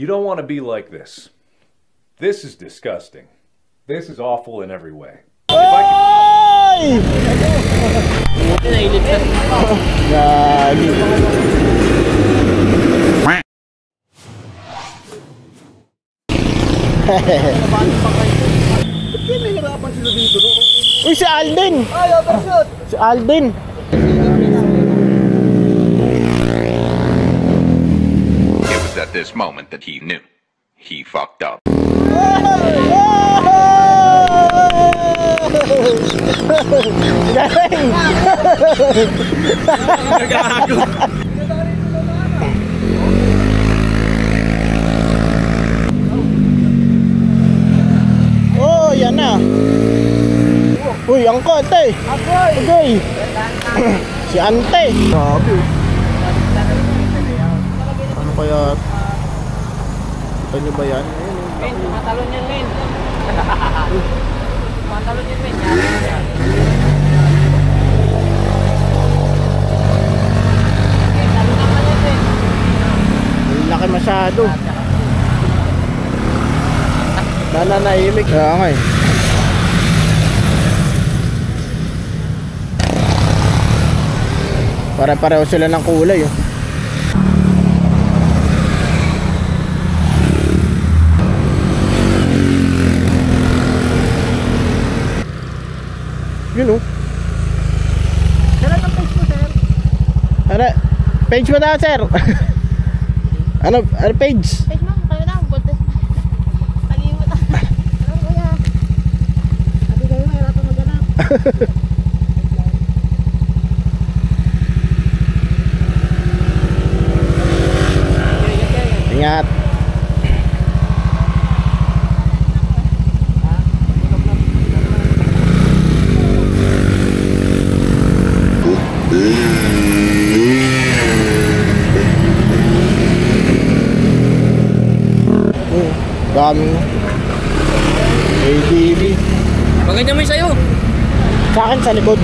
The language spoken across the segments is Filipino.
You don't want to be like this. This is disgusting. This is awful in every way. Oy! Gagi. Uy, si Alden! Si Alden! It was at this moment that he knew. He fucked up. Oh, yan na. Uy, angkot eh. Okay. Si Ante. Grabe. Ano kaya? Kita nyo ba yan? Men, tumatalon yan, men. Tumatalon yan, men. Talon naman yan, men. Ang laki masyado. Nananahimik. Kaya nga eh. Pare-pareho sila ng kulay oh. Yun oh. Sir, anong page mo, sir? Ano? Page mo daw, sir. Ano page? Page mo, kayo na, voltes. Kalimut. Ano kuya? Sabi kayo, mahirapan maghanap. Ingat. Dami. ADB. Maganda mo yung sayo. Sa akin sa likod.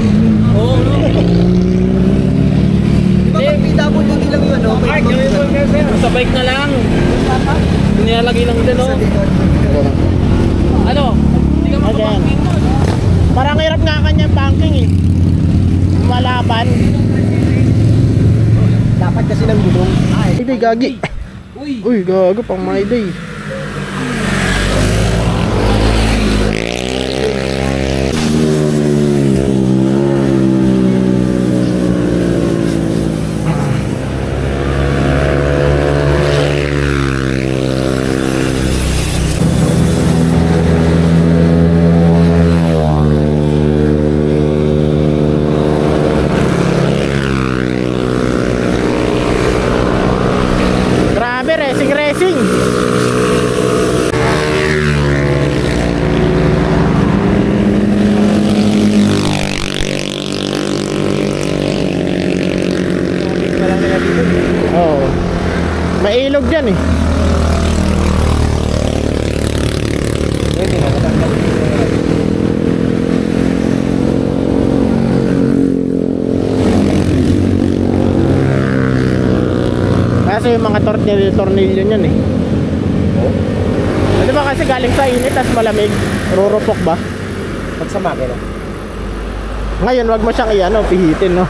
Oo, no. Di ba pag PWD lang yun, no? Ay, gawin mo nga, sir. Sa bike na lang. Nilalagay lang din, no? Ano? Hindi ka makabanking mo, no? Parang hirap nga kanyang banking eh. Malaban. Dapat kasi ng gulong. Hindi, gagi. Uy, gago pang my day. Racing. Oh. May ilog dyan eh. Kasi yung mga tornilyo niyan eh. Oh. Di ba kasi galing sa init at malamig, rurupok ba? Pag sa makina. Ngayon wag mo siyang iano, pihitin no.